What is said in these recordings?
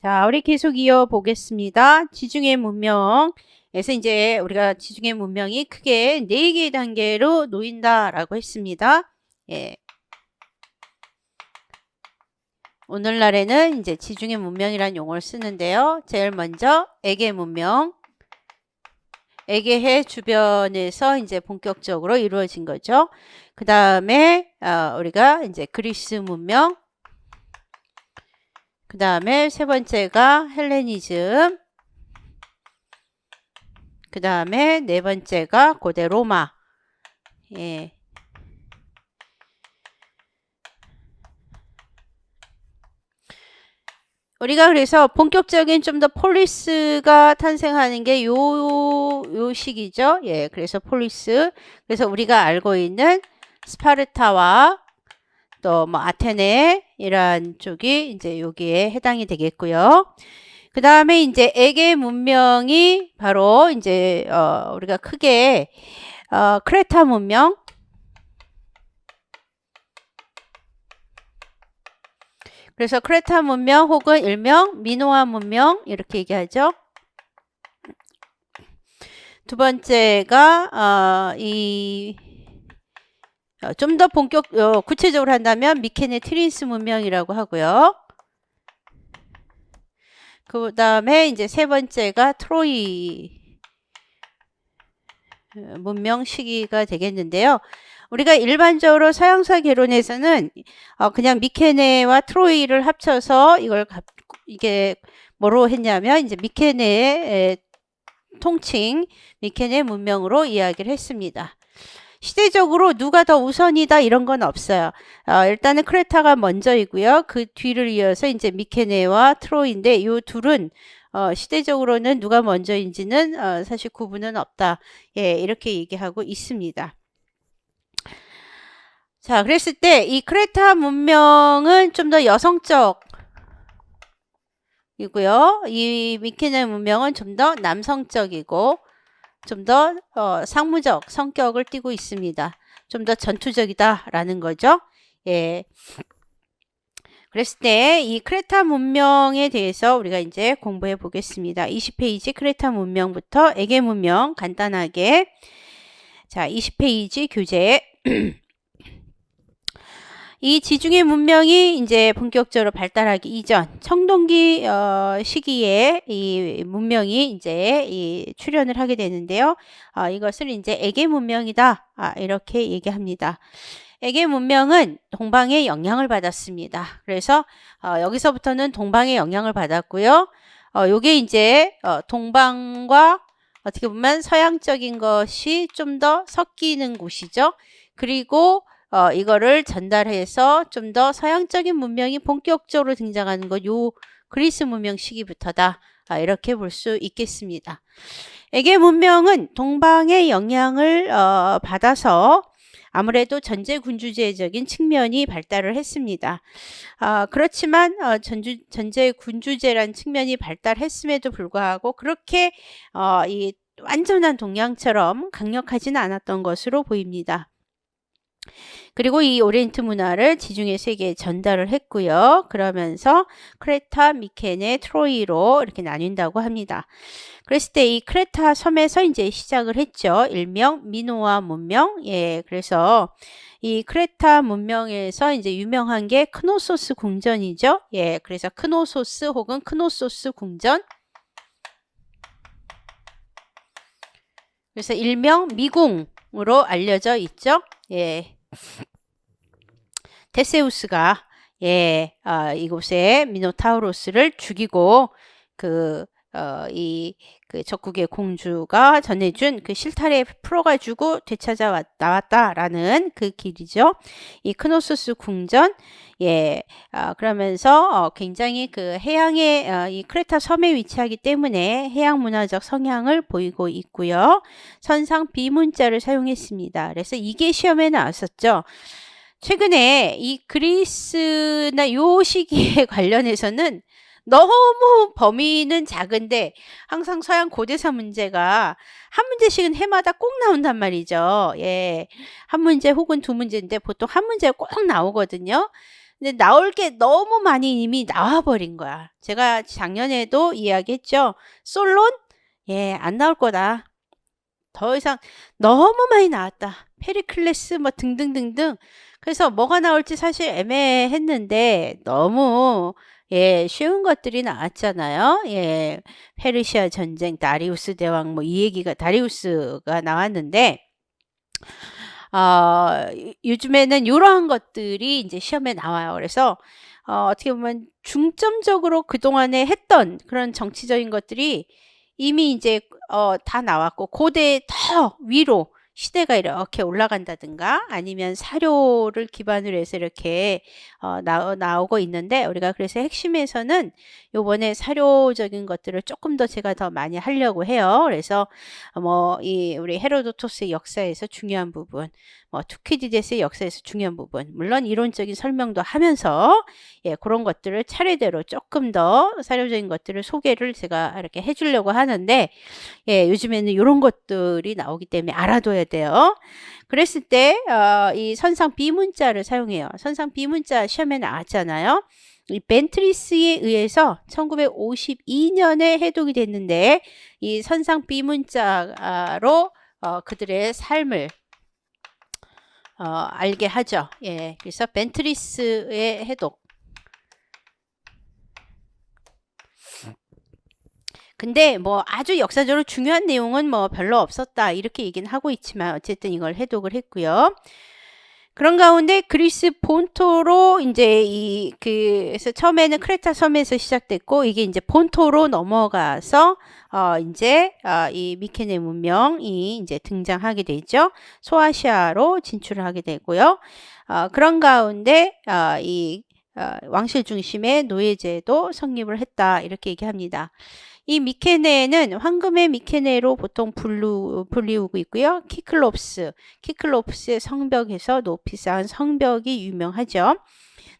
자, 우리 계속 이어보겠습니다. 지중해 문명에서 이제 우리가 지중해 문명이 크게 4개의 단계로 놓인다라고 했습니다. 예. 오늘날에는 이제 지중해 문명이라는 용어를 쓰는데요. 제일 먼저 에게 문명. 에게해 주변에서 이제 본격적으로 이루어진 거죠. 그 다음에 우리가 이제 그리스 문명. 그 다음에 세 번째가 헬레니즘. 그 다음에 네 번째가 고대 로마. 예. 우리가 그래서 본격적인 좀 더 폴리스가 탄생하는 게 요 시기죠. 예. 그래서 폴리스. 그래서 우리가 알고 있는 스파르타와 또 뭐 아테네 이런 쪽이 이제 여기에 해당이 되겠고요. 그 다음에 이제 에게 문명이 바로 이제 우리가 크게 크레타 문명. 그래서 크레타 문명 혹은 일명 미노아 문명 이렇게 얘기하죠. 두 번째가 좀 더 구체적으로 한다면 미케네 트린스 문명이라고 하고요. 그 다음에 이제 세 번째가 트로이 문명 시기가 되겠는데요. 우리가 일반적으로 서양사 개론에서는 그냥 미케네와 트로이를 합쳐서 이게 뭐로 했냐면 이제 미케네의 통칭 미케네 문명으로 이야기를 했습니다. 시대적으로 누가 더 우선이다 이런 건 없어요. 일단은 크레타가 먼저이고요. 그 뒤를 이어서 이제 미케네와 트로이인데 이 둘은 시대적으로는 누가 먼저인지는 사실 구분은 없다. 예, 이렇게 얘기하고 있습니다. 자, 그랬을 때 이 크레타 문명은 좀 더 여성적 이고요. 이 미케네 문명은 좀 더 남성적이고 좀 더 상무적 성격을 띠고 있습니다. 좀 더 전투적이다라는 거죠. 예. 그랬을 때 이 크레타 문명에 대해서 우리가 이제 공부해 보겠습니다. 20페이지 크레타 문명부터 에게 문명 간단하게. 자, 20페이지 교재. 이 지중해 문명이 이제 본격적으로 발달하기 이전 청동기 시기에 이 문명이 이제 출현을 하게 되는데요. 이것을 이제 에게 문명이다. 이렇게 얘기합니다. 에게 문명은 동방의 영향을 받았습니다. 그래서 여기서부터는 동방의 영향을 받았고요. 요게 이제 동방과 어떻게 보면 서양적인 것이 좀 더 섞이는 곳이죠. 그리고 이거를 전달해서 좀 더 서양적인 문명이 본격적으로 등장하는 것, 요 그리스 문명 시기부터다. 이렇게 볼 수 있겠습니다. 에게 문명은 동방의 영향을 받아서 아무래도 전제군주제적인 측면이 발달을 했습니다. 그렇지만 전제군주제란 측면이 발달했음에도 불구하고 그렇게 이 완전한 동양처럼 강력하지는 않았던 것으로 보입니다. 그리고 이 오리엔트 문화를 지중해 세계에 전달을 했고요. 그러면서 크레타, 미케네, 트로이로 이렇게 나뉜다고 합니다. 그랬을 때 이 크레타 섬에서 이제 시작을 했죠. 일명 미노아 문명. 예, 그래서 이 크레타 문명에서 이제 유명한 게 크노소스 궁전이죠. 예, 그래서 크노소스 혹은 크노소스 궁전. 그래서 일명 미궁으로 알려져 있죠. 예. 테세우스가 이곳에 미노타우로스를 죽이고 그 적국의 공주가 전해준 그 실타래에 풀어가지고 되찾아 나왔다라는 그 길이죠. 이 크노소스 궁전 그러면서 굉장히 그 해양에 이 크레타 섬에 위치하기 때문에 해양 문화적 성향을 보이고 있고요. 선상 비문자를 사용했습니다. 그래서 이게 시험에 나왔었죠. 최근에 이 그리스나 요 시기에 관련해서는 너무 범위는 작은데 항상 서양 고대사 문제가 한 문제씩은 해마다 꼭 나온단 말이죠. 예. 한 문제 혹은 두 문제인데 보통 한 문제가 꼭 나오거든요. 근데 나올 게 너무 많이 이미 나와버린 거야. 제가 작년에도 이야기했죠. 솔론? 예, 안 나올 거다. 더 이상 너무 많이 나왔다. 페리클레스 뭐 등등등등. 그래서 뭐가 나올지 사실 애매했는데 너무 예, 쉬운 것들이 나왔잖아요. 예, 페르시아 전쟁, 다리우스 대왕 뭐 이 얘기가 다리우스가 나왔는데 요즘에는 이러한 것들이 이제 시험에 나와요. 그래서 어떻게 보면 중점적으로 그동안에 했던 그런 정치적인 것들이 이미 이제 다 나왔고 고대 더 위로 시대가 이렇게 올라간다든가 아니면 사료를 기반으로 해서 이렇게 나오고 있는데 우리가 그래서 핵심에서는 요번에 사료적인 것들을 조금 더 제가 더 많이 하려고 해요. 그래서 뭐 이 우리 헤로도토스의 역사에서 중요한 부분, 뭐 투키디데스의 역사에서 중요한 부분, 물론 이론적인 설명도 하면서 예, 그런 것들을 차례대로 조금 더 사료적인 것들을 소개를 제가 이렇게 해주려고 하는데 예, 요즘에는 이런 것들이 나오기 때문에 알아둬야 돼요. 그랬을 때 이 선상 비문자를 사용해요. 선상 비문자 시험에 나왔잖아요. 이 벤트리스에 의해서 1952년에 해독이 됐는데 이 선상 비문자로 그들의 삶을 알게 하죠. 예, 그래서 벤트리스의 해독. 근데 뭐 아주 역사적으로 중요한 내용은 뭐 별로 없었다 이렇게 얘기는 하고 있지만 어쨌든 이걸 해독을 했고요. 그런 가운데 그리스 본토로 이제 그래서 처음에는 크레타 섬에서 시작됐고 이게 이제 본토로 넘어가서 이제 이 미케네 문명이 이제 등장하게 되죠. 소아시아로 진출을 하게 되고요. 그런 가운데 왕실 중심의 노예제도 성립을 했다 이렇게 얘기합니다. 이 미케네는 황금의 미케네로 보통 불리우고 있고요. 키클롭스의 성벽에서 높이 쌓은 성벽이 유명하죠.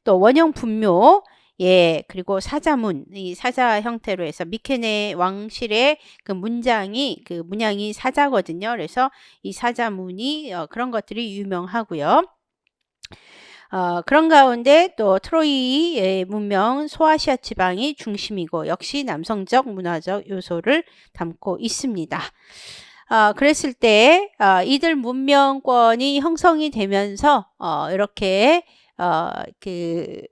또 원형 분묘, 예, 그리고 사자문, 이 사자 형태로 해서 미케네 왕실의 그 문양이 사자거든요. 그래서 이 사자문이 그런 것들이 유명하고요. 그런 가운데 또 트로이의 문명 소아시아 지방이 중심이고 역시 남성적 문화적 요소를 담고 있습니다. 그랬을 때 이들 문명권이 형성이 되면서 이렇게 그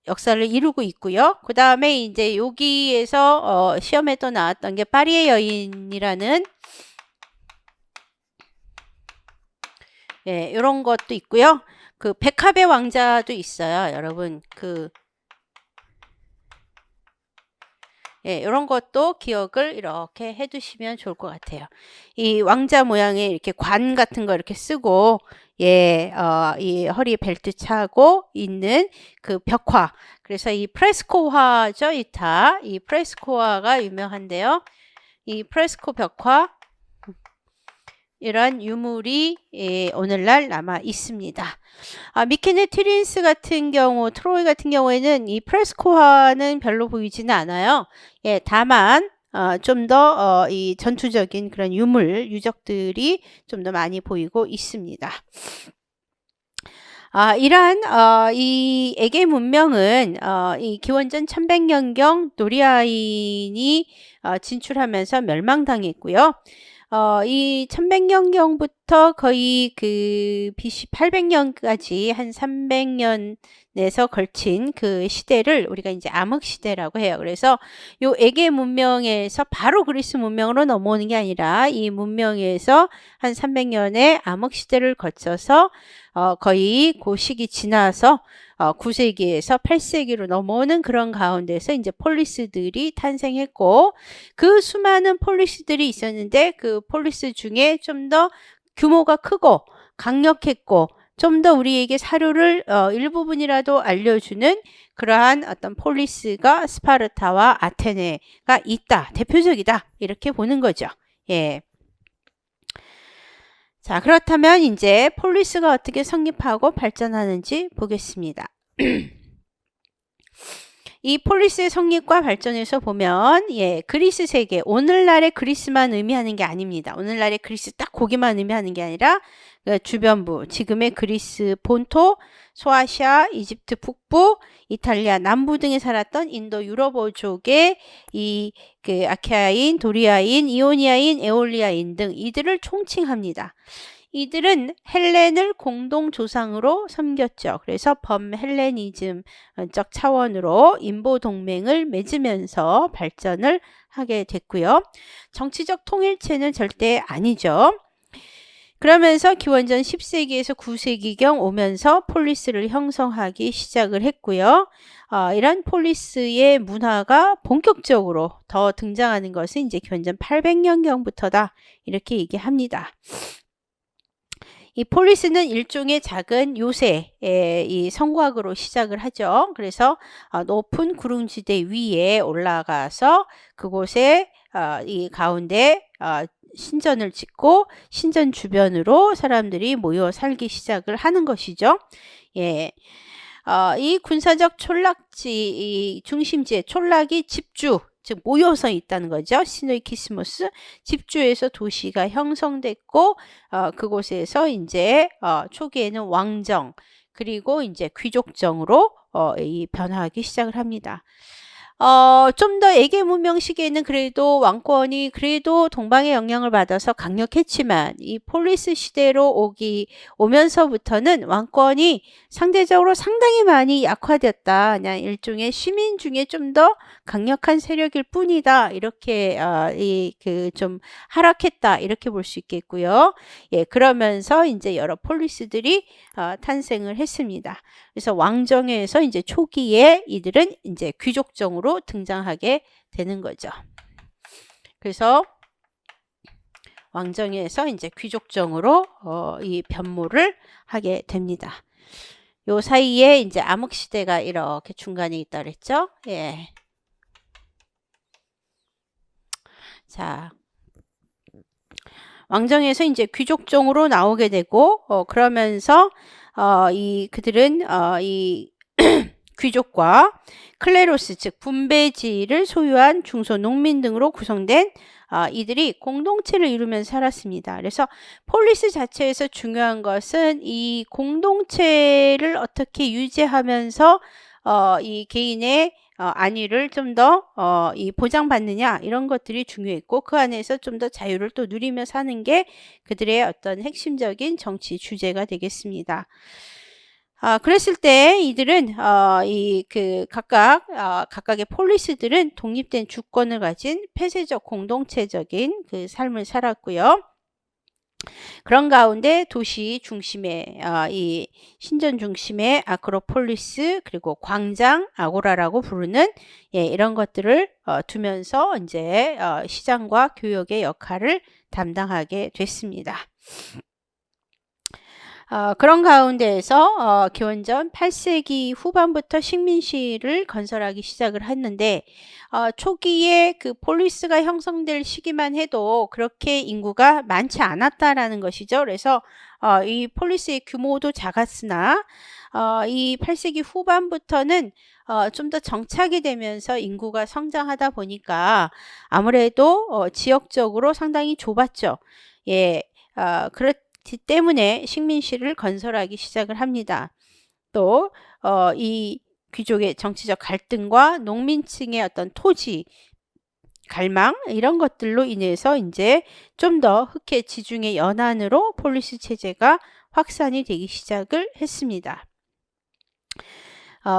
역사를 이루고 있고요. 그 다음에 이제 여기에서 시험에 또 나왔던 게 파리의 여인이라는 예, 이런 것도 있고요. 그 백합의 왕자도 있어요, 여러분. 예, 이런 것도 기억을 이렇게 해두시면 좋을 것 같아요. 이 왕자 모양의 이렇게 관 같은 거 이렇게 쓰고, 예, 이 허리에 벨트 차고 있는 그 벽화. 그래서 이 프레스코화죠, 이 프레스코화가 유명한데요. 이 프레스코 벽화. 이런 유물이 오늘날 남아 있습니다. 미케네 티린스 같은 경우, 트로이 같은 경우에는 이 프레스코화는 별로 보이지는 않아요. 예, 다만 좀 더 이 전투적인 그런 유적들이 좀 더 많이 보이고 있습니다. 이러한 이 에게 문명은 이 기원전 1100년경 도리아인이 진출하면서 멸망당했고요. 이 1100년경부터 거의 그 BC 800년까지 한 300년에서 걸친 그 시대를 우리가 이제 암흑시대라고 해요. 그래서 요 에게 문명에서 바로 그리스 문명으로 넘어오는 게 아니라 이 문명에서 한 300년의 암흑시대를 거쳐서 거의 그 시기 지나서 9세기에서 8세기로 넘어오는 그런 가운데서 이제 폴리스들이 탄생했고 그 수많은 폴리스들이 있었는데 그 폴리스 중에 좀 더 규모가 크고 강력했고 좀 더 우리에게 사료를 일부분이라도 알려주는 그러한 어떤 폴리스가 스파르타와 아테네가 있다. 대표적이다. 이렇게 보는 거죠. 예. 자, 그렇다면 이제 폴리스가 어떻게 성립하고 발전하는지 보겠습니다. 이 폴리스의 성립과 발전에서 보면 그리스 세계, 오늘날의 그리스만 의미하는 게 아닙니다. 오늘날의 그리스 딱 거기만 의미하는 게 아니라 그 주변부, 지금의 그리스 본토, 소아시아, 이집트 북부, 이탈리아 남부 등에 살았던 인도 유럽어족의 그 아케아인, 도리아인, 이오니아인, 에올리아인 등 이들을 총칭합니다. 이들은 헬렌을 공동 조상으로 섬겼죠. 그래서 범헬레니즘적 차원으로 인보 동맹을 맺으면서 발전을 하게 됐고요. 정치적 통일체는 절대 아니죠. 그러면서 기원전 10세기에서 9세기경 오면서 폴리스를 형성하기 시작을 했고요. 이런 폴리스의 문화가 본격적으로 더 등장하는 것은 이제 기원전 800년경부터다 이렇게 얘기합니다. 이 폴리스는 일종의 작은 요새의 이 성곽으로 시작을 하죠. 그래서 높은 구릉지대 위에 올라가서 그곳에 이 가운데 신전을 짓고 신전 주변으로 사람들이 모여 살기 시작을 하는 것이죠. 이 군사적 촌락지, 이 중심지에 촌락이 집주, 즉 모여서 있다는 거죠. 시노이키스모스, 집주에서 도시가 형성됐고 그곳에서 이제 초기에는 왕정 그리고 이제 귀족정으로 변화하기 시작을 합니다. 좀 더 에게 문명 시기에는 그래도 왕권이 그래도 동방의 영향을 받아서 강력했지만 이 폴리스 시대로 오면서부터는 왕권이 상대적으로 상당히 많이 약화되었다. 그냥 일종의 시민 중에 좀 더 강력한 세력일 뿐이다. 이렇게 좀 하락했다. 이렇게 볼 수 있겠고요. 그러면서 이제 여러 폴리스들이 탄생을 했습니다. 그래서 왕정에서 이제 초기에 이들은 이제 귀족정으로 등장하게 되는 거죠. 그래서 왕정에서 이제 귀족정으로 이 변모를 하게 됩니다. 요 사이에 이제 암흑시대가 이렇게 중간에 있다 그랬죠. 자, 왕정에서 이제 귀족정으로 나오게 되고 그러면서 그들은 이 귀족과 클레로스 즉 분배지를 소유한 중소 농민 등으로 구성된 이들이 공동체를 이루면서 살았습니다. 그래서 폴리스 자체에서 중요한 것은 이 공동체를 어떻게 유지하면서 이 개인의 안위를 좀 더 보장받느냐 이런 것들이 중요했고 그 안에서 좀 더 자유를 또 누리며 사는 게 그들의 어떤 핵심적인 정치 주제가 되겠습니다. 그랬을 때 이들은 각각의 폴리스들은 독립된 주권을 가진 폐쇄적 공동체적인 그 삶을 살았고요. 그런 가운데 도시 중심에 이 신전 중심의 아크로폴리스 그리고 광장 아고라라고 부르는 이런 것들을 두면서 이제 시장과 교역의 역할을 담당하게 됐습니다. 그런 가운데에서 기원전 8세기 후반부터 식민시를 건설하기 시작을 했는데 초기에 그 폴리스가 형성될 시기만 해도 그렇게 인구가 많지 않았다라는 것이죠. 그래서 이 폴리스의 규모도 작았으나 이 8세기 후반부터는 좀 더 정착이 되면서 인구가 성장하다 보니까 아무래도 지역적으로 상당히 좁았죠. 그렇기 때문에 식민시를 건설하기 시작을 합니다. 또 이 귀족의 정치적 갈등과 농민층의 어떤 토지 갈망 이런 것들로 인해서 이제 좀 더 흑해 지중해 연안으로 폴리스 체제가 확산이 되기 시작을 했습니다.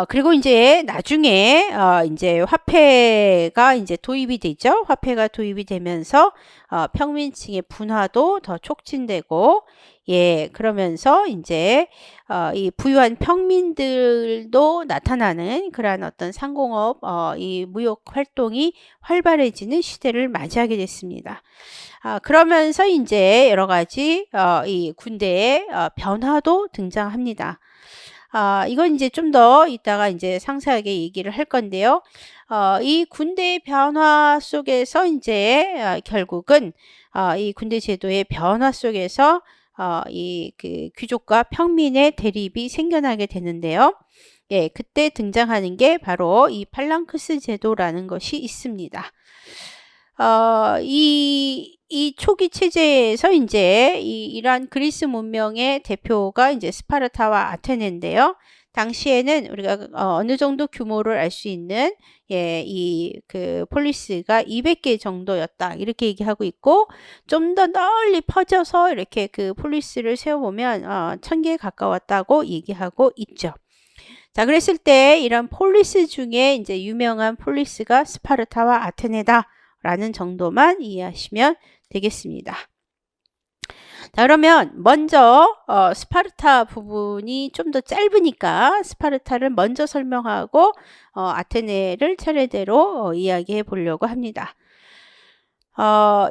그리고 이제 나중에 이제 화폐가 이제 도입이 되죠. 화폐가 도입이 되면서 평민층의 분화도 더 촉진되고 그러면서 이제 이 부유한 평민들도 나타나는 그러한 어떤 상공업 이 무역 활동이 활발해지는 시대를 맞이하게 됐습니다. 그러면서 이제 여러 가지 이 군대의 변화도 등장합니다. 이건 이제 좀 더 이따가 이제 상세하게 얘기를 할 건데요. 이 군대의 변화 속에서 이제 결국은 이 군대 제도의 변화 속에서 이 그 귀족과 평민의 대립이 생겨나게 되는데요. 예, 그때 등장하는 게 바로 이 팔랑크스 제도라는 것이 있습니다. 이 초기 체제에서 이제 이러한 그리스 문명의 대표가 이제 스파르타와 아테네인데요. 당시에는 우리가 어느 정도 규모를 알 수 있는 예, 이 그 폴리스가 200개 정도였다. 이렇게 얘기하고 있고 좀 더 널리 퍼져서 이렇게 그 폴리스를 세워보면 1000개에 가까웠다고 얘기하고 있죠. 자, 그랬을 때 이런 폴리스 중에 이제 유명한 폴리스가 스파르타와 아테네다 라는 정도만 이해하시면 되겠습니다. 자, 그러면 먼저 스파르타 부분이 좀 더 짧으니까 스파르타를 먼저 설명하고 아테네를 차례대로 이야기해 보려고 합니다.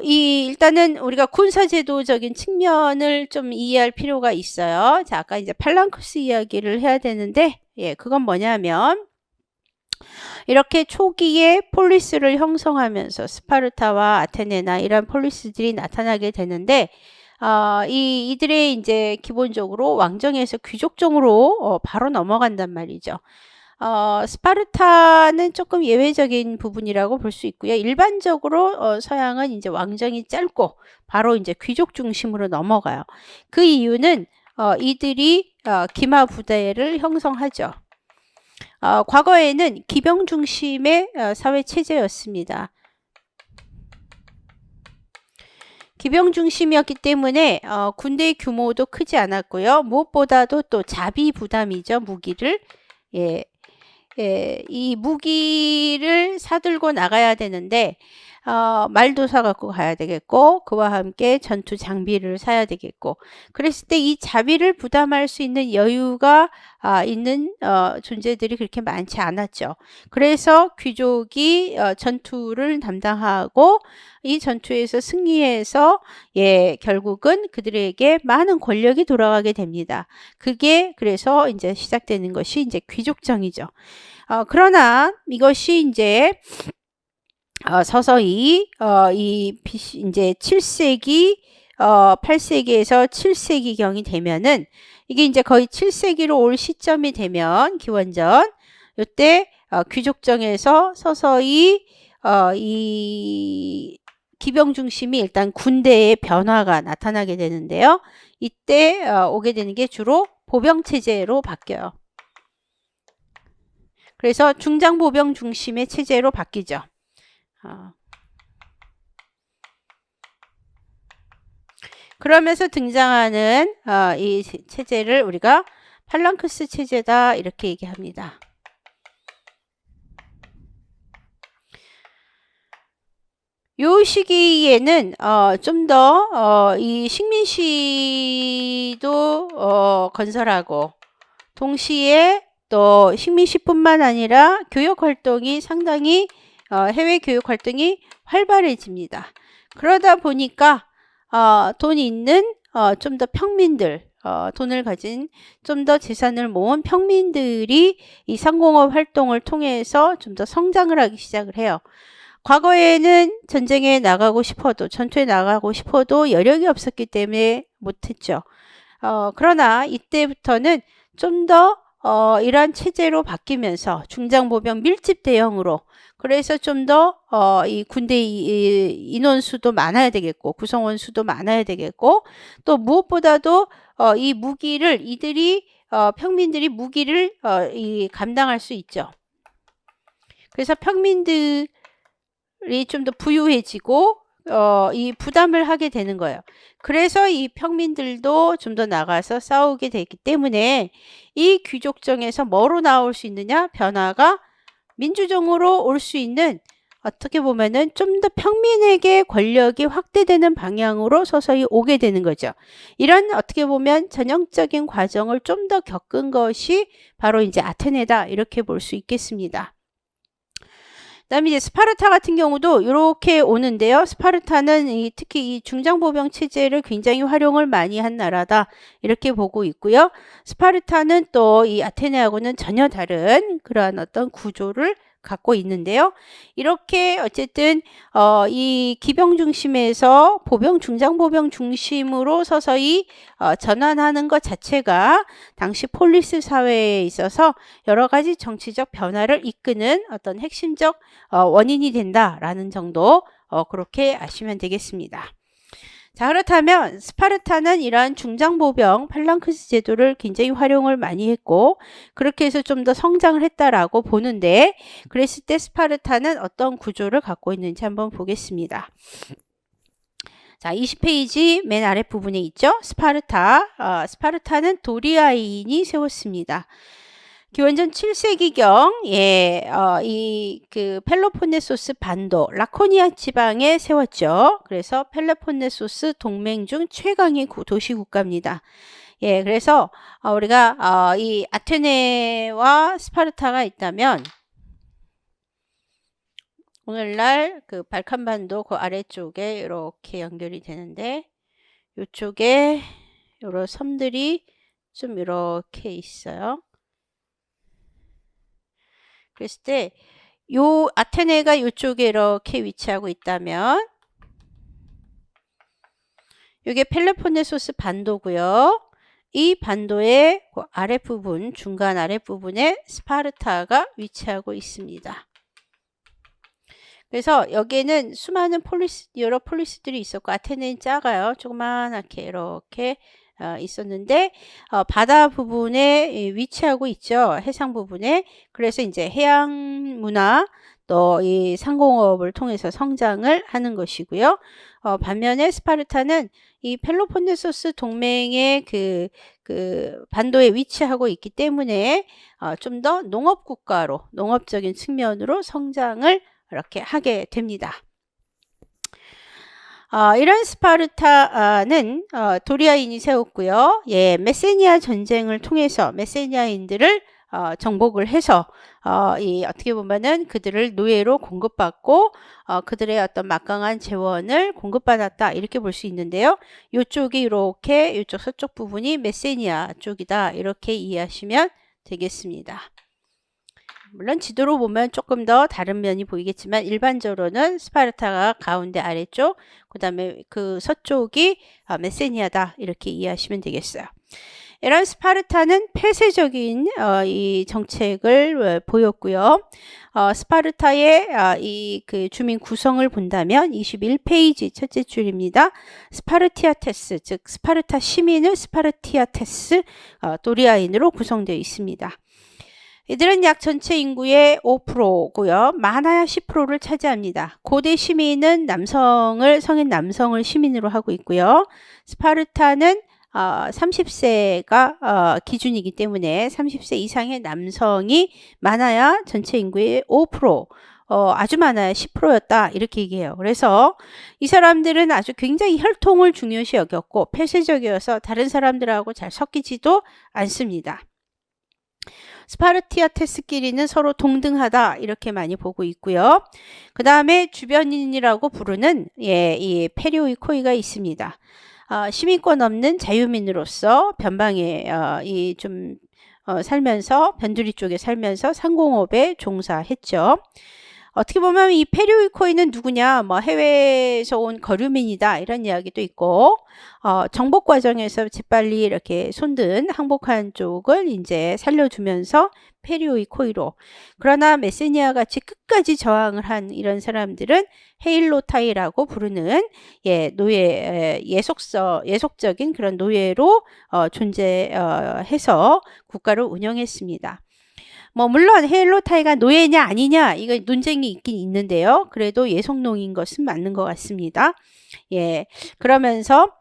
일단은 우리가 군사제도적인 측면을 좀 이해할 필요가 있어요. 자, 아까 이제 팔랑크스 이야기를 해야 되는데, 예, 그건 뭐냐면, 이렇게 초기에 폴리스를 형성하면서 스파르타와 아테네나 이런 폴리스들이 나타나게 되는데, 이들의 이제 기본적으로 왕정에서 귀족정으로 바로 넘어간단 말이죠. 스파르타는 조금 예외적인 부분이라고 볼 수 있고요. 일반적으로 서양은 이제 왕정이 짧고 바로 이제 귀족 중심으로 넘어가요. 그 이유는 이들이 기마 부대를 형성하죠. 과거에는 기병 중심의 사회 체제였습니다. 기병 중심이었기 때문에 군대의 규모도 크지 않았고요. 무엇보다도 또 자비 부담이죠. 무기를. 예, 이 무기를 사들고 나가야 되는데 말도 사갖고 가야 되겠고 그와 함께 전투 장비를 사야 되겠고 그랬을 때 이 자비를 부담할 수 있는 여유가 있는 존재들이 그렇게 많지 않았죠. 그래서 귀족이 전투를 담당하고 이 전투에서 승리해서 결국은 그들에게 많은 권력이 돌아가게 됩니다. 그게 그래서 이제 시작되는 것이 이제 귀족정이죠. 그러나 이것이 이제 서서히 이제 7세기 8세기에서 7세기경이 되면은 이게 이제 거의 7세기로 올 시점이 되면 기원전 이때 귀족정에서 서서히 이 기병 중심이 일단 군대의 변화가 나타나게 되는데요. 이때 오게 되는 게 주로 보병 체제로 바뀌어요. 그래서 중장 보병 중심의 체제로 바뀌죠. 그러면서 등장하는 이 체제를 우리가 팔랑크스 체제다 이렇게 얘기합니다. 요 시기에는 좀 더 이 식민시도 건설하고 동시에 또 식민시뿐만 아니라 교육 활동이 상당히 해외 교육 활동이 활발해집니다. 그러다 보니까 돈 있는 좀 더 평민들 돈을 가진 좀 더 재산을 모은 평민들이 이 상공업 활동을 통해서 좀 더 성장을 하기 시작을 해요. 과거에는 전쟁에 나가고 싶어도 전투에 나가고 싶어도 여력이 없었기 때문에 못했죠. 그러나 이때부터는 좀 더 이러한 체제로 바뀌면서 중장보병 밀집 대형으로 그래서 좀 더 이 군대 인원수도 많아야 되겠고 구성원 수도 많아야 되겠고 또 무엇보다도 이 무기를 이들이 평민들이 무기를 감당할 수 있죠. 그래서 평민들이 좀 더 부유해지고 이 부담을 하게 되는 거예요. 그래서 이 평민들도 좀 더 나가서 싸우게 되기 때문에 이 귀족정에서 뭐로 나올 수 있느냐? 변화가 민주정으로 올 수 있는 어떻게 보면은 좀 더 평민에게 권력이 확대되는 방향으로 서서히 오게 되는 거죠. 이런 어떻게 보면 전형적인 과정을 좀 더 겪은 것이 바로 이제 아테네다 이렇게 볼 수 있겠습니다. 그다음에 이제 스파르타 같은 경우도 이렇게 오는데요. 스파르타는 특히 이 중장보병 체제를 굉장히 활용을 많이 한 나라다 이렇게 보고 있고요. 스파르타는 또 이 아테네하고는 전혀 다른 그러한 어떤 구조를 갖고 있는데요. 이렇게 어쨌든 이 기병 중심에서 보병, 중장 보병 중심으로 서서히 전환하는 것 자체가 당시 폴리스 사회에 있어서 여러 가지 정치적 변화를 이끄는 어떤 핵심적 원인이 된다라는 정도 그렇게 아시면 되겠습니다. 자, 그렇다면 스파르타는 이러한 중장보병 팔랑크스 제도를 굉장히 활용을 많이 했고 그렇게 해서 좀 더 성장을 했다라고 보는데 그랬을 때 스파르타는 어떤 구조를 갖고 있는지 한번 보겠습니다. 자, 20페이지 맨 아랫부분에 있죠. 스파르타는 도리아인이 세웠습니다. 기원전 7세기경 그 펠로폰네소스 반도 라코니아 지방에 세웠죠. 그래서 펠로폰네소스 동맹 중 최강의 도시 국가입니다. 예, 그래서 우리가 이 아테네와 스파르타가 있다면 오늘날 그 발칸반도 그 아래쪽에 이렇게 연결이 되는데 이쪽에 이런 섬들이 좀 이렇게 있어요. 그랬을 때 요 아테네가 이쪽에 이렇게 위치하고 있다면 이게 펠로폰네소스 반도고요. 이 반도의 그 아랫부분, 중간 아랫부분에 스파르타가 위치하고 있습니다. 그래서 여기에는 수많은 여러 폴리스들이 있었고 아테네는 작아요. 조그만하게 이렇게 있었는데 바다 부분에 위치하고 있죠. 해상 부분에. 그래서 이제 해양 문화 또 이 상공업을 통해서 성장을 하는 것이고요. 반면에 스파르타는 이 펠로폰네소스 동맹의 그 반도에 위치하고 있기 때문에 좀 더 농업 국가로 농업적인 측면으로 성장을 이렇게 하게 됩니다. 이런 스파르타는 도리아인이 세웠고요. 예, 메세니아 전쟁을 통해서 메세니아인들을 정복을 해서 어떻게 보면은 그들을 노예로 공급받고 그들의 어떤 막강한 재원을 공급받았다 이렇게 볼 수 있는데요. 이쪽이 이렇게 이쪽 서쪽 부분이 메세니아 쪽이다 이렇게 이해하시면 되겠습니다. 물론 지도로 보면 조금 더 다른 면이 보이겠지만 일반적으로는 스파르타가 가운데 아래쪽 그 다음에 그 서쪽이 메세니아다 이렇게 이해하시면 되겠어요. 이런 스파르타는 폐쇄적인 이 정책을 보였고요. 스파르타의 이 그 주민 구성을 본다면 21페이지 첫째 줄입니다. 스파르티아테스 즉 스파르타 시민은 스파르티아테스 도리아인으로 구성되어 있습니다. 이들은 약 전체 인구의 5%고요. 많아야 10%를 차지합니다. 고대 시민은 성인 남성을 시민으로 하고 있고요. 스파르타는 30세가 기준이기 때문에 30세 이상의 남성이 많아야 전체 인구의 5%, 아주 많아야 10%였다 이렇게 얘기해요. 그래서 이 사람들은 아주 굉장히 혈통을 중요시 여겼고 폐쇄적이어서 다른 사람들하고 잘 섞이지도 않습니다. 스파르티아테스끼리는 서로 동등하다 이렇게 많이 보고 있고요. 그 다음에 주변인이라고 부르는 이 페리오이코이가 있습니다. 시민권 없는 자유민으로서 변방에 살면서 변두리 쪽에 살면서 상공업에 종사했죠. 어떻게 보면 이 페리오이코이는 누구냐, 뭐 해외에서 온 거류민이다 이런 이야기도 있고, 정복 과정에서 재빨리 이렇게 손든 항복한 쪽을 이제 살려주면서 페리오이코이로. 그러나 메세니아 같이 끝까지 저항을 한 이런 사람들은 헤일로타이라고 부르는 예속적인 그런 노예로 존재해서 국가를 운영했습니다. 물론 헤일로타이가 노예냐 아니냐 이거 논쟁이 있긴 있는데요. 그래도 예속농인 것은 맞는 것 같습니다. 예, 그러면서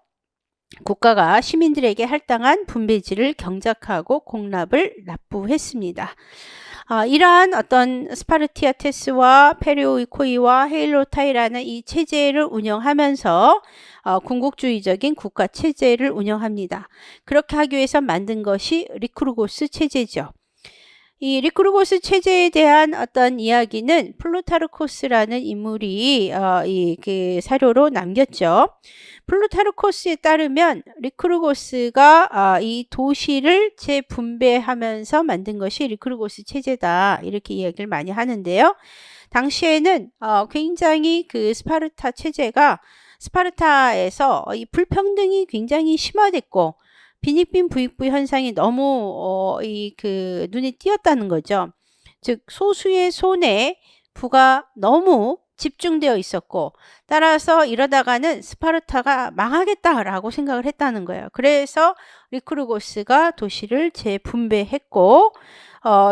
국가가 시민들에게 할당한 분배지를 경작하고 공납을 납부했습니다. 이러한 어떤 스파르티아테스와 페리오이코이와 헤일로타이라는 이 체제를 운영하면서 군국주의적인 국가 체제를 운영합니다. 그렇게 하기 위해서 만든 것이 리크루고스 체제죠. 이 리크루고스 체제에 대한 어떤 이야기는 플루타르코스라는 인물이 이 그 사료로 남겼죠. 플루타르코스에 따르면 리크루고스가 이 도시를 재분배하면서 만든 것이 리크루고스 체제다, 이렇게 이야기를 많이 하는데요. 당시에는 굉장히 그 스파르타 체제가, 스파르타에서 이 불평등이 굉장히 심화됐고 빈익빈 부익부 현상이 너무 그 눈에 띄었다는 거죠. 즉 소수의 손에 부가 너무 집중되어 있었고, 따라서 이러다가는 스파르타가 망하겠다라고 생각을 했다는 거예요. 그래서 리크루고스가 도시를 재분배했고,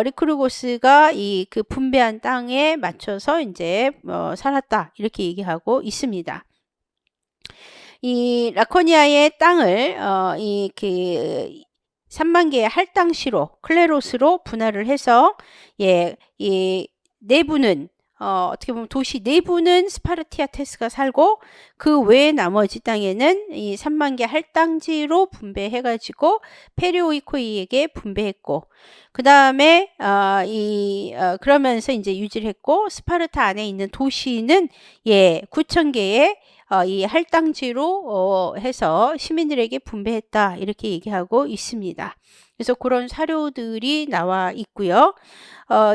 리크루고스가 이 그 분배한 땅에 맞춰서 이제 살았다, 이렇게 얘기하고 있습니다. 이 라코니아의 땅을 이 그 3만 개의 할당시로, 클레로스로 분할을 해서 이 내부는 어떻게 보면 도시 내부는 스파르티아테스가 살고, 그 외에 나머지 땅에는 이 3만 개 할당지로 분배해가지고 페리오이코이에게 분배했고, 그 다음에 그러면서 이제 유지를 했고, 스파르타 안에 있는 도시는 9천 개의 이 할당지로 해서 시민들에게 분배했다, 이렇게 얘기하고 있습니다. 그래서 그런 사료들이 나와 있고요.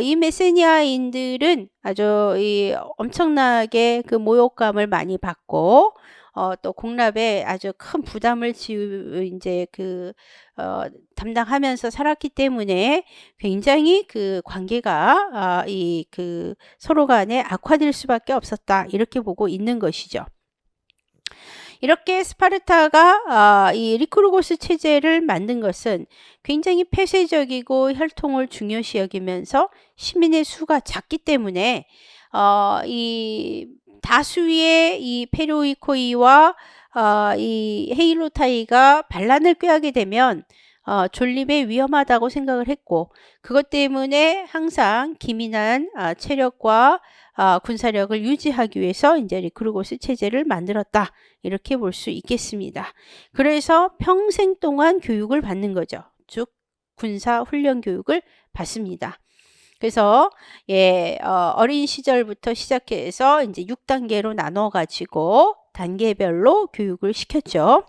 이 메세니아인들은 아주 엄청나게 그 모욕감을 많이 받고 또 공납에 아주 큰 부담을 이제 담당하면서 살았기 때문에 굉장히 그 관계가 그 서로 간에 악화될 수밖에 없었다, 이렇게 보고 있는 것이죠. 이렇게 스파르타가 이 리크루고스 체제를 만든 것은 굉장히 폐쇄적이고 혈통을 중요시 여기면서 시민의 수가 작기 때문에 이 다수의 이 페로이코이와 이 헤일로타이가 반란을 꾀하게 되면 존립에 위험하다고 생각을 했고, 그것 때문에 항상 기민한 체력과 군사력을 유지하기 위해서 이제 리크루고스 체제를 만들었다, 이렇게 볼 수 있겠습니다. 그래서 평생 동안 교육을 받는 거죠. 즉 군사 훈련 교육을 받습니다. 그래서 어린 시절부터 시작해서 이제 6단계로 나눠 가지고 단계별로 교육을 시켰죠.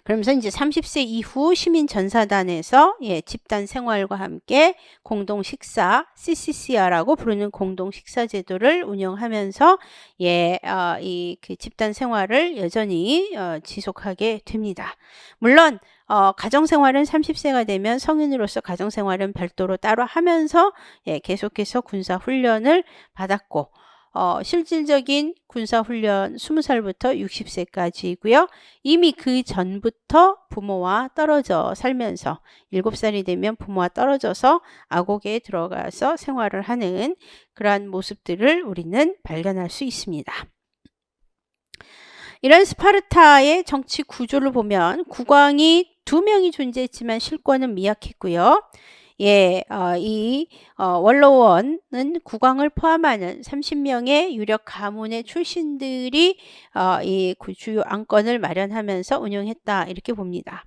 그러면서 이제 30세 이후 시민전사단에서 집단 생활과 함께 공동 식사, CCCR라고 부르는 공동 식사 제도를 운영하면서 이 그 집단 생활을 여전히 지속하게 됩니다. 물론 가정생활은 30세가 되면 성인으로서 가정생활은 별도로 따로 하면서 계속해서 군사훈련을 받았고, 실질적인 군사훈련 20살부터 60세까지이고요. 이미 그 전부터 부모와 떨어져 살면서 7살이 되면 부모와 떨어져서 아곡에 들어가서 생활을 하는 그러한 모습들을 우리는 발견할 수 있습니다. 이런 스파르타의 정치 구조를 보면 국왕이 2명이 존재했지만 실권은 미약했고요. 이 원로원은 국왕을 포함하는 30명의 유력 가문의 출신들이 이 주요 안건을 마련하면서 운영했다, 이렇게 봅니다.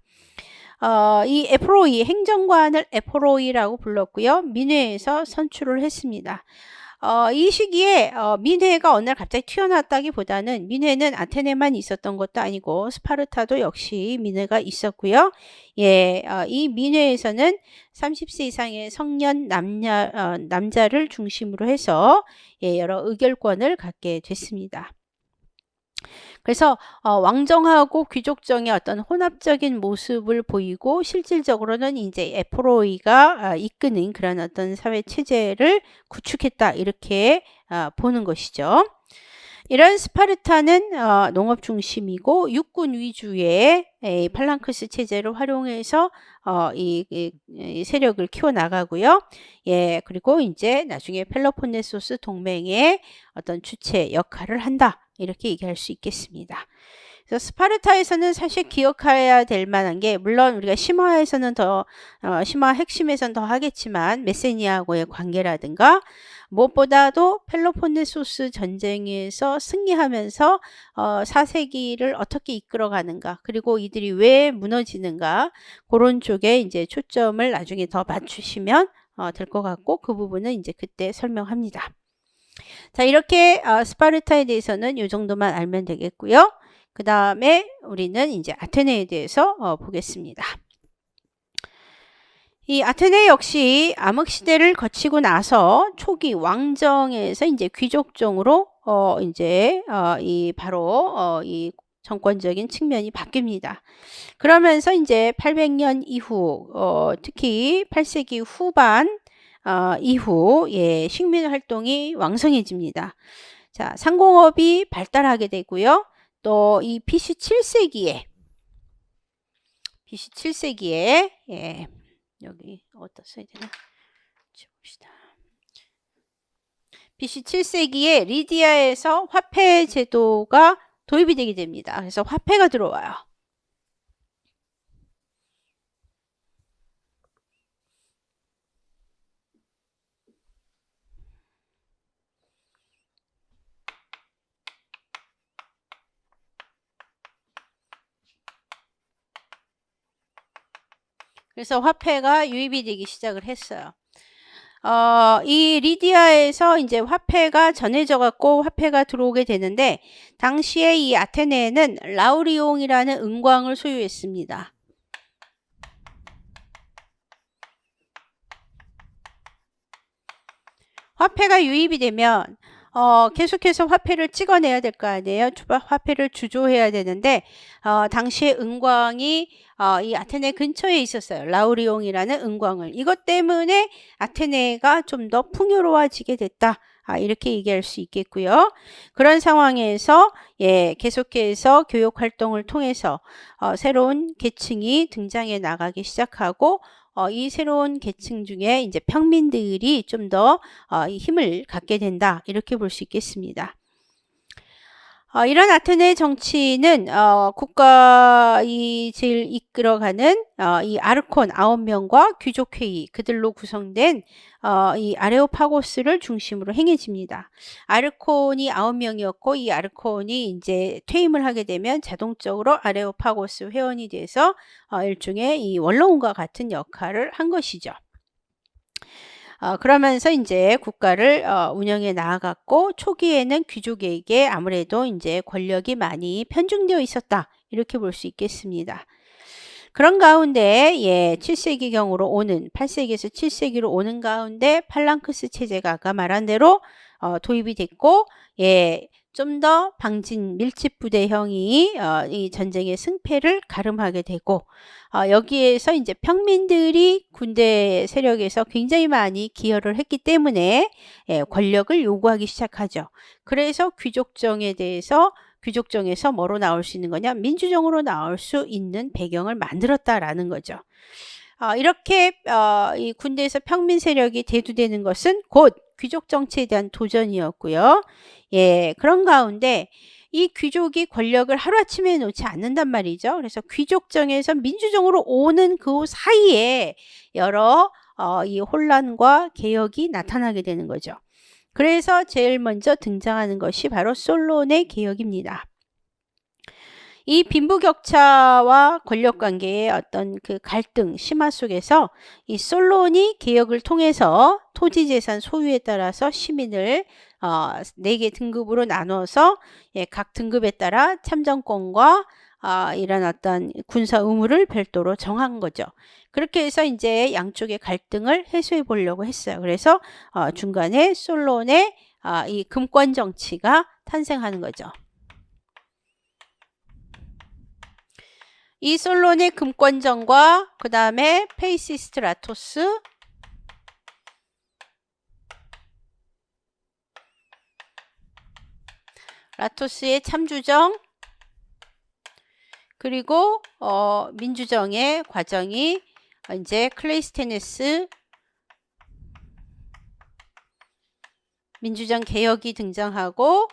이 에포로이, 행정관을 에포로이라고 불렀고요. 민회에서 선출을 했습니다. 이 시기에 민회가 어느 날 갑자기 튀어나왔다기보다는 민회는 아테네만 있었던 것도 아니고 스파르타도 역시 민회가 있었고요. 이 민회에서는 30세 이상의 성년 남자를 중심으로 해서 여러 의결권을 갖게 됐습니다. 그래서 왕정하고 귀족정의 어떤 혼합적인 모습을 보이고, 실질적으로는 이제 에포로이가 이끄는 그런 어떤 사회 체제를 구축했다, 이렇게 보는 것이죠. 이런 스파르타는 농업 중심이고 육군 위주의 팔랑크스 체제를 활용해서 이 세력을 키워 나가고요. 그리고 이제 나중에 펠로폰네소스 동맹의 어떤 주체 역할을 한다, 이렇게 얘기할 수 있겠습니다. 그래서 스파르타에서는 사실 기억해야 될 만한 게, 물론 우리가 심화에서는 더 심화 핵심에서는 더 하겠지만 메세니아하고의 관계라든가, 무엇보다도 펠로폰네소스 전쟁에서 승리하면서 4세기를 어떻게 이끌어가는가, 그리고 이들이 왜 무너지는가, 그런 쪽에 이제 초점을 나중에 더 맞추시면 될 것 같고, 그 부분은 이제 그때 설명합니다. 자, 이렇게 스파르타에 대해서는 이 정도만 알면 되겠고요. 그 다음에 우리는 이제 아테네에 대해서 보겠습니다. 이 아테네 역시 암흑시대를 거치고 나서 초기 왕정에서 이제 귀족정으로 이제 이 바로 이 정권적인 측면이 바뀝니다. 그러면서 이제 800년 이후 특히 8세기 후반 이후 식민 활동이 왕성해집니다. 자, 상공업이 발달하게 되고요. 또 이 BC 7세기에 여기 어디다 써야 되나? 봅시다. BC 7세기에 리디아에서 화폐 제도가 도입이 되게 됩니다. 그래서 화폐가 들어와요. 그래서 화폐가 유입이 되기 시작을 했어요. 이 리디아에서 이제 화폐가 전해져 갖고 화폐가 들어오게 되는데, 당시에 이 아테네에는 라우리옹이라는 은광을 소유했습니다. 화폐가 유입이 되면 계속해서 화폐를 찍어내야 될 거 아니에요. 화폐를 주조해야 되는데 당시에 은광이 이 아테네 근처에 있었어요. 라우리옹이라는 은광을. 이것 때문에 아테네가 좀 더 풍요로워지게 됐다. 이렇게 얘기할 수 있겠고요. 그런 상황에서 계속해서 교육 활동을 통해서 새로운 계층이 등장해 나가기 시작하고, 이 새로운 계층 중에 이제 평민들이 좀 더 힘을 갖게 된다. 이렇게 볼 수 있겠습니다. 이런 아테네 정치는 국가이 제일 이끌어가는 이 아르콘 9명과 귀족회의, 그들로 구성된 이 아레오파고스를 중심으로 행해집니다. 아르콘이 9명이었고 이 아르콘이 이제 퇴임을 하게 되면 자동적으로 아레오파고스 회원이 돼서 일종의 이 원로원과 같은 역할을 한 것이죠. 그러면서 이제 국가를 운영해 나아갔고, 초기에는 귀족에게 아무래도 이제 권력이 많이 편중되어 있었다. 이렇게 볼 수 있겠습니다. 그런 가운데 7세기경으로 오는 8세기에서 7세기로 오는 가운데 팔랑크스 체제가 아까 말한 대로 도입이 됐고, 좀 더 방진 밀집 부대형이 이 전쟁의 승패를 가름하게 되고, 여기에서 이제 평민들이 군대 세력에서 굉장히 많이 기여를 했기 때문에 권력을 요구하기 시작하죠. 그래서 귀족정에서 뭐로 나올 수 있는 거냐? 민주정으로 나올 수 있는 배경을 만들었다라는 거죠. 이렇게 이 군대에서 평민 세력이 대두되는 것은 곧 귀족 정치에 대한 도전이었고요. 그런 가운데 이 귀족이 권력을 하루아침에 놓지 않는단 말이죠. 그래서 귀족정에서 민주정으로 오는 그 사이에 여러 이 혼란과 개혁이 나타나게 되는 거죠. 그래서 제일 먼저 등장하는 것이 바로 솔론의 개혁입니다. 이 빈부격차와 권력관계의 어떤 그 갈등, 심화 속에서 이 솔론이 개혁을 통해서 토지재산 소유에 따라서 시민을 4개 등급으로 나눠서 각 등급에 따라 참정권과 이런 어떤 군사 의무를 별도로 정한 거죠. 그렇게 해서 이제 양쪽의 갈등을 해소해 보려고 했어요. 그래서 중간에 솔론의 이 금권 정치가 탄생하는 거죠. 이 솔론의 금권정과 그 다음에 페이시스트 라토스의 참주정, 그리고 민주정의 과정이 이제 클레이스테네스 민주정 개혁이 등장하고,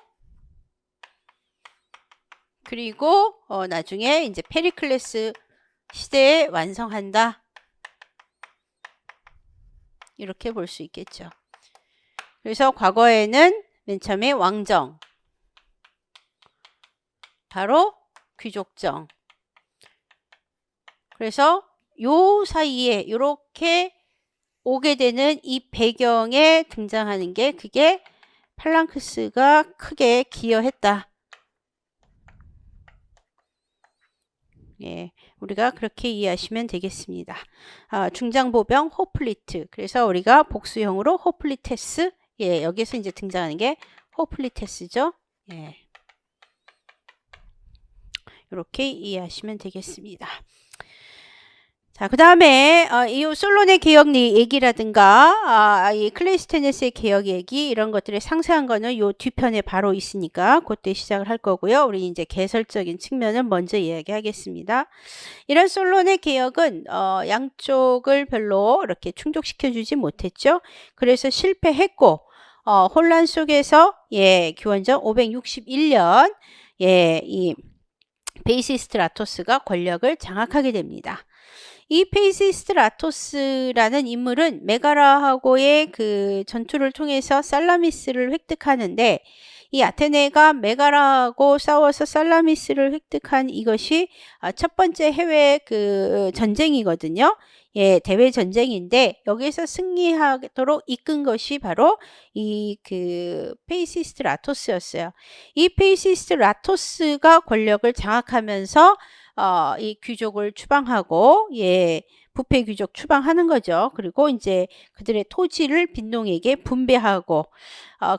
그리고 나중에 이제 페리클레스 시대에 완성한다. 이렇게 볼 수 있겠죠. 그래서 과거에는 맨 처음에 왕정, 바로 귀족정. 그래서 요 사이에 이렇게 오게 되는 이 배경에 등장하는 게 그게 팔랑크스가 크게 기여했다. 예, 우리가 그렇게 이해하시면 되겠습니다. 중장보병 호플리트. 그래서 우리가 복수형으로 호플리테스. 예, 여기서 이제 등장하는 게 호플리테스죠. 예. 이렇게 이해하시면 되겠습니다. 자, 그 다음에 이 솔론의 개혁 얘기라든가 이 클레이스테네스의 개혁 얘기 이런 것들의 상세한 거는 요 뒤편에 바로 있으니까 그때 시작을 할 거고요. 우리 이제 개설적인 측면을 먼저 이야기하겠습니다. 이런 솔론의 개혁은 양쪽을 별로 이렇게 충족시켜 주지 못했죠. 그래서 실패했고 혼란 속에서 기원전 561년 이 페이시스트라토스가 권력을 장악하게 됩니다. 이 페이시스트라토스라는 인물은 메가라하고의 그 전투를 통해서 살라미스를 획득하는데 이 아테네가 메가라하고 싸워서 살라미스를 획득한 이것이 첫 번째 해외 그 전쟁이거든요. 예, 대외 전쟁인데 여기서 승리하도록 이끈 것이 바로 이 그 페이시스트라토스였어요. 이 페이시스트라토스가 권력을 장악하면서 이 귀족을 추방하고 부패 귀족 추방하는 거죠. 그리고 이제 그들의 토지를 빈농에게 분배하고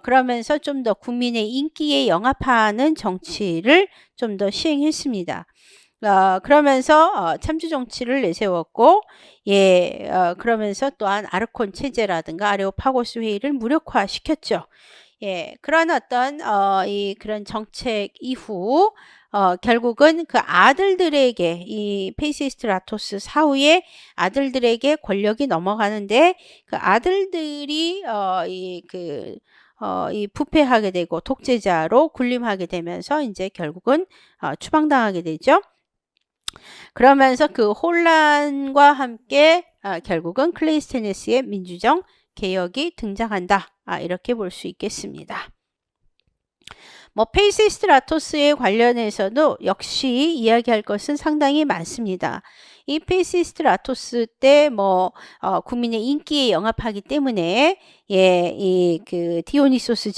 그러면서 좀 더 국민의 인기에 영합하는 정치를 좀 더 시행했습니다. 그러면서 참주 정치를 내세웠고 그러면서 또한 아르콘 체제라든가 아레오파고스 회의를 무력화시켰죠. 그런 어떤 그런 정책 이후 결국은 그 아들들에게 이 페이시스트라토스 사후에 아들들에게 권력이 넘어가는데 그 아들들이 이 부패하게 되고 독재자로 군림하게 되면서 이제 결국은 추방당하게 되죠. 그러면서 그 혼란과 함께 결국은 클레이스테네스의 민주정 개혁이 등장한다. 이렇게 볼 수 있겠습니다. 페이시스트라토스에 관련해서도 역시 이야기할 것은 상당히 많습니다. 이 페이시스트라토스 때 국민의 인기에 영합하기 때문에 이 그 디오니소스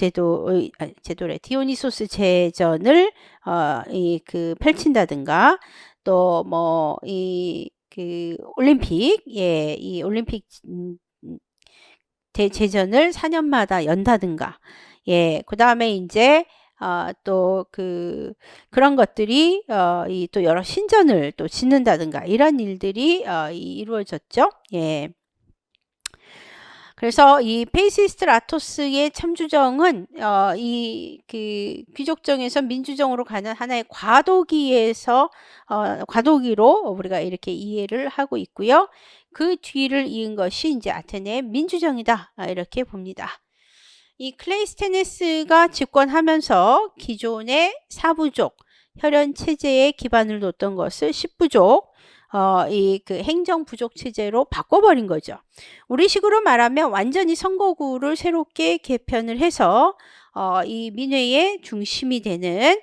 디오니소스 제전을 그 펼친다든가 또 이 그 올림픽 이 올림픽 대제전을 4년마다 연다든가 그 다음에 이제 또 그런 것들이 또 여러 신전을 또 짓는다든가 이런 일들이 이루어졌죠. 그래서 이 페이시스트라토스의 참주정은 이 그 귀족정에서 민주정으로 가는 하나의 과도기로 우리가 이렇게 이해를 하고 있고요. 그 뒤를 이은 것이 이제 아테네의 민주정이다. 이렇게 봅니다. 이 클레이스테네스가 집권하면서 기존의 사부족 혈연 체제에 기반을 뒀던 것을 십부족 이 그 행정부족 체제로 바꿔버린 거죠. 우리식으로 말하면 완전히 선거구를 새롭게 개편을 해서 이 민회의 중심이 되는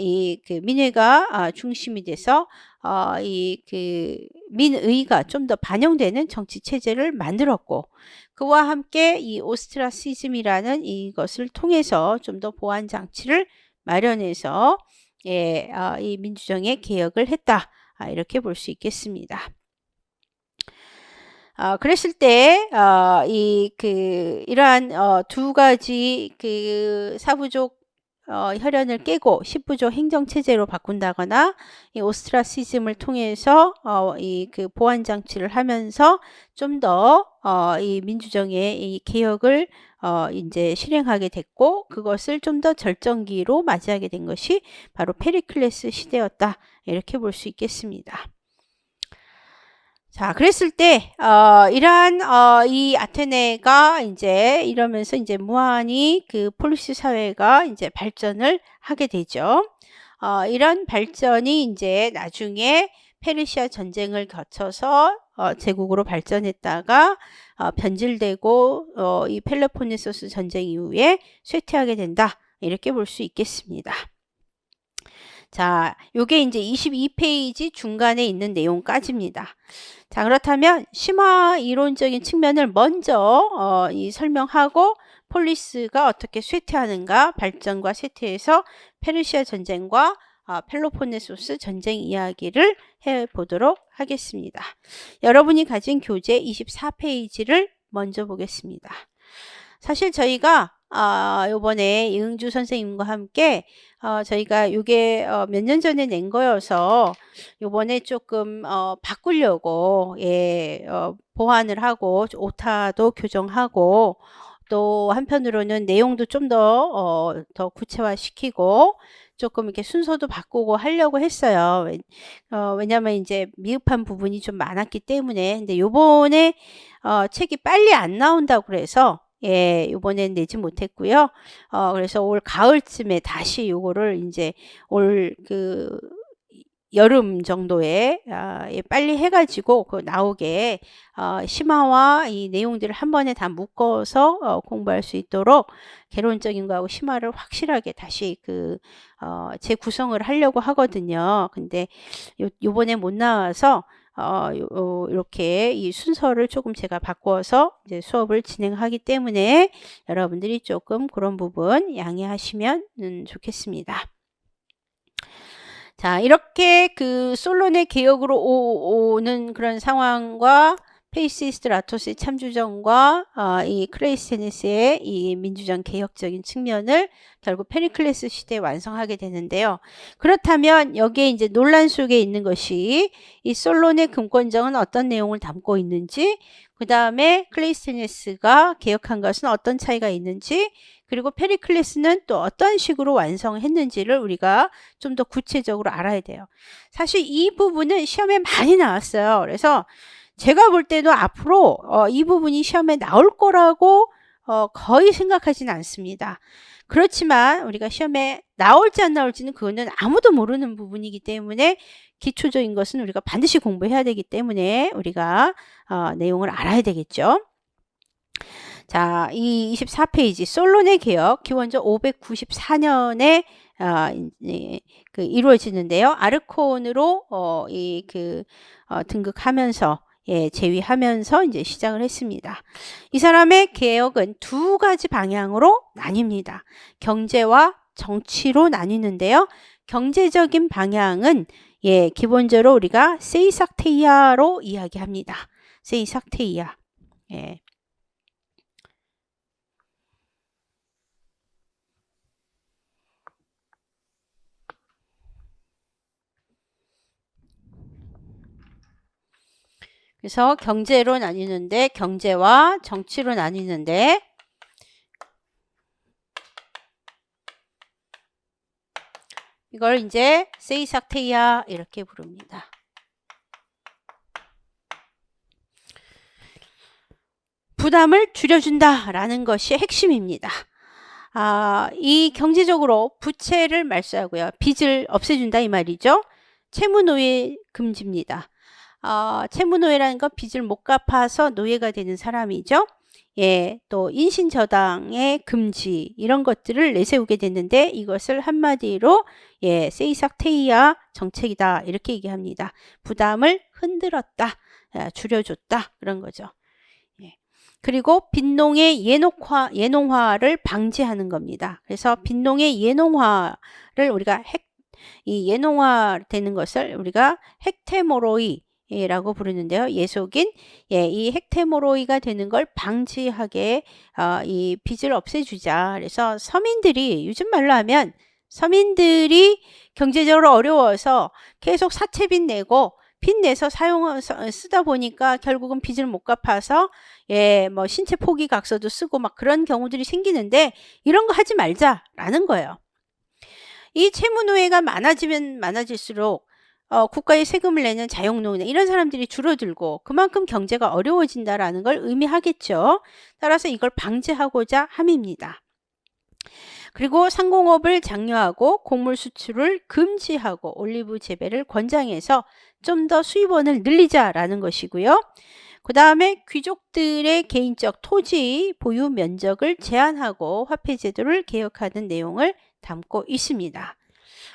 이 그 민회가 중심이 돼서 이 그 민의가 좀 더 반영되는 정치 체제를 만들었고 그와 함께 이 오스트라시즘이라는 이것을 통해서 좀 더 보완 장치를 마련해서 이 민주정의 개혁을 했다. 이렇게 볼 수 있겠습니다. 그랬을 때 이러한 두 가지 그 사부족 혈연을 깨고 십부족 행정체제로 바꾼다거나 이 오스트라시즘을 통해서 이 그 보완 장치를 하면서 좀 더 이 민주정의 이 개혁을 이제 실행하게 됐고 그것을 좀 더 절정기로 맞이하게 된 것이 바로 페리클레스 시대였다. 이렇게 볼 수 있겠습니다. 자, 그랬을 때, 이러한, 이 아테네가 이제 이러면서 이제 무한히 그 폴리스 사회가 이제 발전을 하게 되죠. 이런 발전이 이제 나중에 페르시아 전쟁을 거쳐서 제국으로 발전했다가 변질되고 이 펠로폰네소스 전쟁 이후에 쇠퇴하게 된다. 이렇게 볼 수 있겠습니다. 자, 요게 이제 22페이지 중간에 있는 내용까지입니다. 자, 그렇다면 심화 이론적인 측면을 먼저 설명하고 폴리스가 어떻게 쇠퇴하는가, 발전과 쇠퇴에서 페르시아 전쟁과 펠로폰네소스 전쟁 이야기를 해보도록 하겠습니다. 여러분이 가진 교재 24페이지를 먼저 보겠습니다. 사실 저희가 요번에 이응주 선생님과 함께 저희가 요게 몇 년 전에 낸 거여서 요번에 조금 바꾸려고 보완을 하고 오타도 교정하고 또 한편으로는 내용도 좀 더 구체화시키고 조금 이렇게 순서도 바꾸고 하려고 했어요. 왜냐면 이제 미흡한 부분이 좀 많았기 때문에. 근데 요번에 책이 빨리 안 나온다고 그래서 요번엔 내지 못했고요. 그래서 올 가을쯤에 다시 요거를 이제 올 여름 정도에 빨리 해가지고 나오게 심화와 이 내용들을 한 번에 다 묶어서 공부할 수 있도록 개론적인 거하고 심화를 확실하게 다시 재구성을 하려고 하거든요. 근데 요번에 못 나와서 이렇게 이 순서를 조금 제가 바꿔서 이제 수업을 진행하기 때문에 여러분들이 조금 그런 부분 양해하시면 좋겠습니다. 자, 이렇게 솔론의 개혁으로 오는 그런 상황과 페이시스트라토스의 참주정과 이 클레이스테네스의 이 민주정 개혁적인 측면을 결국 페리클레스 시대에 완성하게 되는데요. 그렇다면 여기에 이제 논란 속에 있는 것이 이 솔론의 금권정은 어떤 내용을 담고 있는지, 그 다음에 클레이스테네스가 개혁한 것은 어떤 차이가 있는지, 그리고 페리클레스는 또 어떤 식으로 완성했는지를 우리가 좀 더 구체적으로 알아야 돼요. 사실 이 부분은 시험에 많이 나왔어요. 그래서 제가 볼 때도 앞으로 이 부분이 시험에 나올 거라고 거의 생각하진 않습니다. 그렇지만 우리가 시험에 나올지 안 나올지는 그거는 아무도 모르는 부분이기 때문에 기초적인 것은 우리가 반드시 공부해야 되기 때문에 우리가 내용을 알아야 되겠죠. 자, 이 24페이지 솔론의 개혁 기원전 594년에 이루어지는데요. 아르콘으로 등극하면서 제위하면서 이제 시작을 했습니다. 이 사람의 개혁은 두 가지 방향으로 나뉩니다. 경제와 정치로 나뉘는데요. 경제적인 방향은 기본적으로 우리가 세이삭테이아로 이야기합니다. 세이삭테이아. 그래서 경제로 나뉘는데 경제와 정치로 나뉘는데 이걸 이제 세이삭테이아 이렇게 부릅니다. 부담을 줄여준다 라는 것이 핵심입니다. 이 경제적으로 부채를 말소하고요. 빚을 없애준다 이 말이죠. 채무노예 금지입니다. 채무노예라는 건 빚을 못 갚아서 노예가 되는 사람이죠. 또 인신저당의 금지 이런 것들을 내세우게 됐는데 이것을 한마디로 세이삭테이아 정책이다 이렇게 얘기합니다. 부담을 흔들었다, 줄여줬다 그런 거죠. 그리고 빈농의 예농화를 방지하는 겁니다. 그래서 빈농의 예농화를 우리가 이 예농화 되는 것을 우리가 헥테모로이 라고 부르는데요. 예속인 이 헥테모로이가 되는 걸 방지하게 이 빚을 없애주자. 그래서 서민들이 요즘 말로 하면 서민들이 경제적으로 어려워서 계속 사채빚 내고 빚 내서 쓰다 보니까 결국은 빚을 못 갚아서 뭐 신체 포기각서도 쓰고 막 그런 경우들이 생기는데 이런 거 하지 말자라는 거예요. 이 채무노예가 많아지면 많아질수록 국가에 세금을 내는 자영농이나 이런 사람들이 줄어들고 그만큼 경제가 어려워진다라는 걸 의미하겠죠. 따라서 이걸 방지하고자 함입니다. 그리고 상공업을 장려하고 곡물 수출을 금지하고 올리브 재배를 권장해서 좀 더 수입원을 늘리자라는 것이고요. 그 다음에 귀족들의 개인적 토지 보유 면적을 제한하고 화폐 제도를 개혁하는 내용을 담고 있습니다.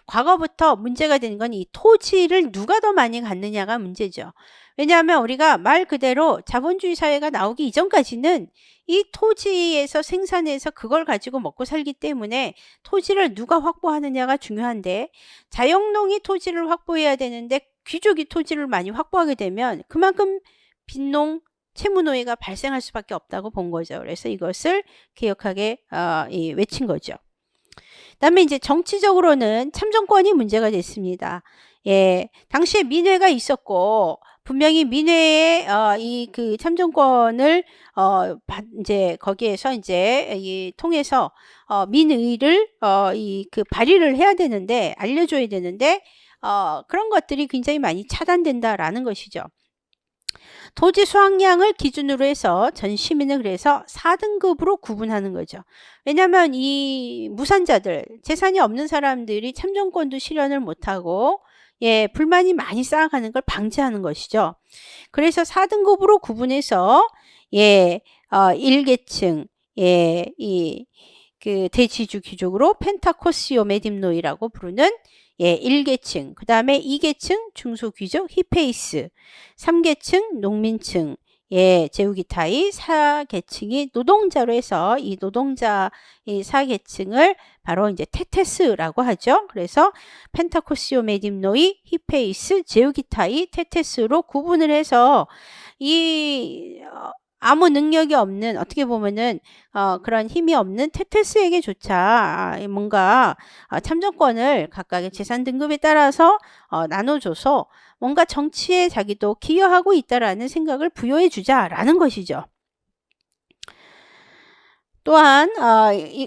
과거부터 문제가 되는 건 이 토지를 누가 더 많이 갖느냐가 문제죠. 왜냐하면 우리가 말 그대로 자본주의 사회가 나오기 이전까지는 이 토지에서 생산해서 그걸 가지고 먹고 살기 때문에 토지를 누가 확보하느냐가 중요한데, 자영농이 토지를 확보해야 되는데 귀족이 토지를 많이 확보하게 되면 그만큼 빈농, 채무노예가 발생할 수밖에 없다고 본 거죠. 그래서 이것을 개혁하게 외친 거죠. 그다음에 이제 정치적으로는 참정권이 문제가 됐습니다. 예, 당시에 민회가 있었고 분명히 민회의 그 참정권을 이제 거기에서 이제 통해서 민의를 이 그 발의를 해야 되는데, 알려줘야 되는데 그런 것들이 굉장히 많이 차단된다라는 것이죠. 토지 수확량을 기준으로 해서 전 시민을 그래서 4등급으로 구분하는 거죠. 왜냐하면 이 무산자들, 재산이 없는 사람들이 참정권도 실현을 못하고 불만이 많이 쌓아가는 걸 방지하는 것이죠. 그래서 4등급으로 구분해서 1계층, 그 대지주 귀족으로 펜타코시오 메딤노이라고 부르는 1계층, 그 다음에 2계층 중소귀족 히페이스, 3계층 농민층, 제우기타이, 4계층이 노동자로 해서 이 노동자 이 4계층을 바로 이제 테테스라고 하죠. 그래서 펜타코시오 메딤노이, 히페이스, 제우기타이, 테테스로 구분을 해서 이 아무 능력이 없는, 어떻게 보면은 그런 힘이 없는 테테스에게조차 뭔가 참정권을 각각의 재산 등급에 따라서 나눠줘서 뭔가 정치에 자기도 기여하고 있다라는 생각을 부여해 주자라는 것이죠. 또한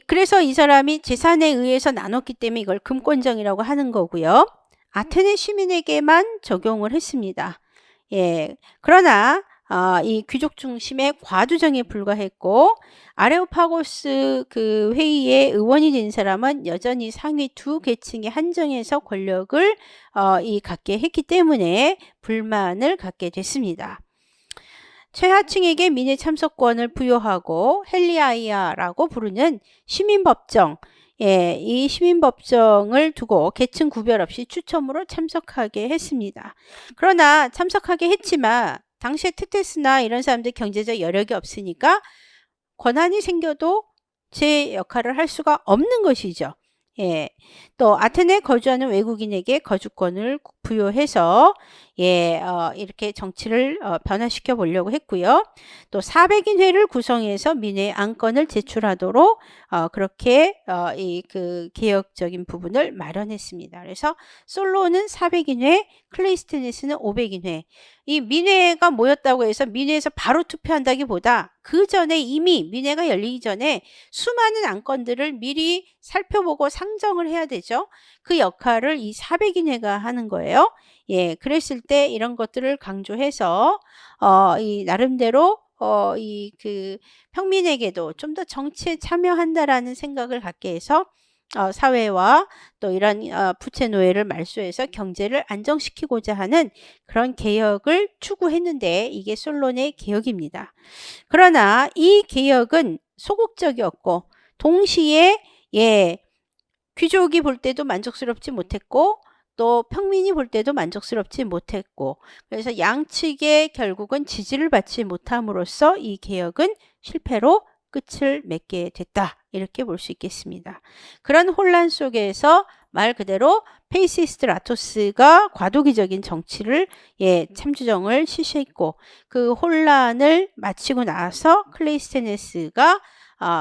그래서 이 사람이 재산에 의해서 나눴기 때문에 이걸 금권정이라고 하는 거고요. 아테네 시민에게만 적용을 했습니다. 그러나 이 귀족 중심의 과두정에 불과했고, 아레오파고스 그 회의의 의원이 된 사람은 여전히 상위 2계층에 한정해서 권력을 갖게 했기 때문에 불만을 갖게 됐습니다. 최하층에게 민의 참석권을 부여하고 헬리아이아라고 부르는 시민법정, 이 시민법정을 두고 계층 구별 없이 추첨으로 참석하게 했습니다. 그러나 참석하게 했지만 당시에 테테스나 이런 사람들 경제적 여력이 없으니까 권한이 생겨도 제 역할을 할 수가 없는 것이죠. 또 아테네에 거주하는 외국인에게 거주권을 부여해서 이렇게 정치를 변화시켜 보려고 했고요. 또 400인 회를 구성해서 민의 안건을 제출하도록 그렇게 그 개혁적인 부분을 마련했습니다. 그래서 솔로는 400인 회, 클레이스테네스는 500인 회. 이 민회가 모였다고 해서 민회에서 바로 투표한다기보다 그 전에 이미 민회가 열리기 전에 수많은 안건들을 미리 살펴보고 상정을 해야 되죠. 그 역할을 이 400인 회가 하는 거예요. 그랬을 때 이런 것들을 강조해서 이 나름대로 이 그 평민에게도 좀 더 정치에 참여한다라는 생각을 갖게 해서 사회와 또 이런 부채 노예를 말소해서 경제를 안정시키고자 하는 그런 개혁을 추구했는데, 이게 솔론의 개혁입니다. 그러나 이 개혁은 소극적이었고 동시에 귀족이 볼 때도 만족스럽지 못했고 또 평민이 볼 때도 만족스럽지 못했고, 그래서 양측의 결국은 지지를 받지 못함으로써 이 개혁은 실패로 끝을 맺게 됐다, 이렇게 볼 수 있겠습니다. 그런 혼란 속에서 말 그대로 페이시스트라토스가 과도기적인 정치를 참주정을 실시했고, 그 혼란을 마치고 나서 클레이스테네스가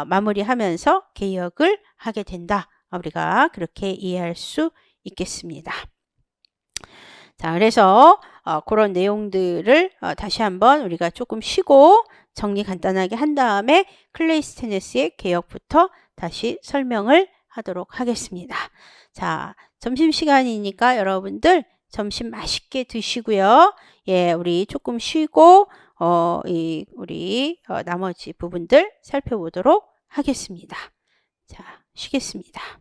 마무리하면서 개혁을 하게 된다, 우리가 그렇게 이해할 수 있겠습니다. 자, 그래서 그런 내용들을 다시 한번 우리가 조금 쉬고 정리 간단하게 한 다음에 클레이스테네스의 개혁부터 다시 설명을 하도록 하겠습니다. 자, 점심시간이니까 여러분들 점심 맛있게 드시고요. 우리 조금 쉬고 우리 나머지 부분들 살펴보도록 하겠습니다. 자, 쉬겠습니다.